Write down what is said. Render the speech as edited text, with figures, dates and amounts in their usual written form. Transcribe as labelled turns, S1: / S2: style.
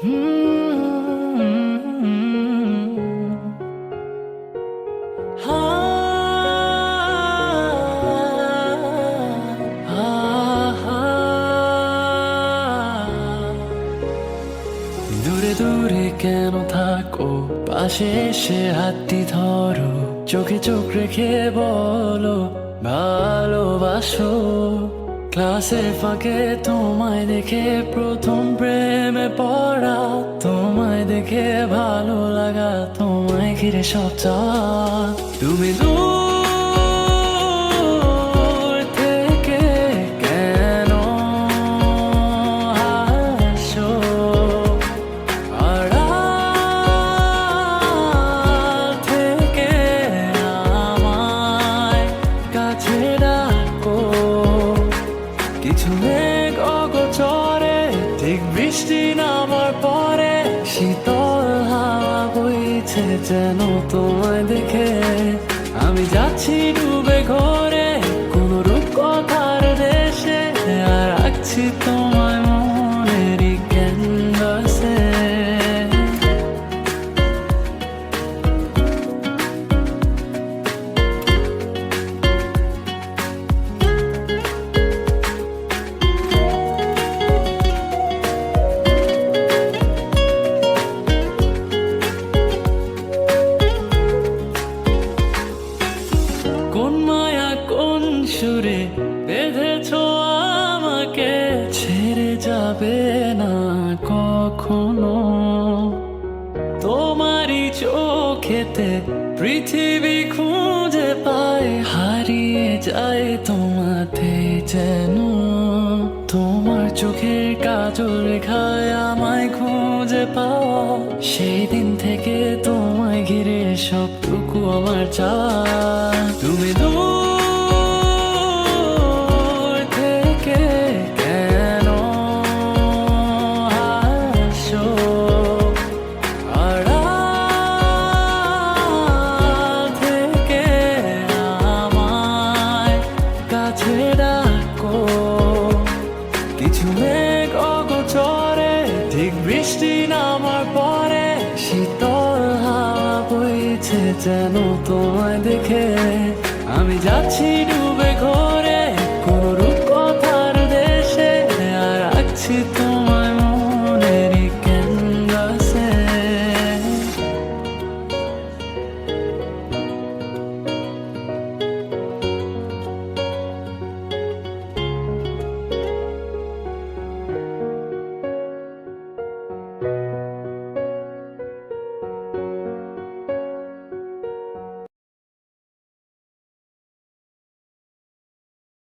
S1: দূরে দূরে কেন থাকো, পাশে এসে হাতটি ধরো, চোখে চোখ রেখে বলো ভালোবাসো। ক্লাসের ফাঁকে তোমায় দেখে প্রথম প্রেমে পড়া, তোমায় দেখে ভালো লাগা, তোমায় ঘিরে সব চাওয়া। তুমি দূর থেকে কেন হাসো, আড়াল থেকে আমায় কাছে ডাকো। কিছু মেঘ অগোচরে, ঠিক বৃষ্টি নামার পরে, শীতল হাওয়া বইছে যেন তোমায় দেখে। আমি যাচ্ছি ডুবে ঘরে কোনো রূপকথার দেশে, আর রাখছি তোমায় মনেরই ক্যানভাসে। কোন মায়া কোন সুরে বেঁধেছো আমাকে, ছেড়ে যাবে না কখনো। তোমারই চোখেতে পৃথিবী খুঁজে পায়, হারিয়ে যায় তোমাতে যেন। তোমার চোখের কাজল রেখায় আমায় খুঁজে পাওয়া, সেই দিন থেকে তোমায় ঘিরে সবটুকু আমার চাওয়া। তুমি দূর থেকে কেন হাসো, আড়াল থেকে আমায় কাছে ডাকো। কিছু মেঘ অগোচরে, ঠিক বৃষ্টি নামার পরে, শীতল হাওয়া বইছে যেন তোমায় দেখে। আমি যাচ্ছি ডুবে ঘরে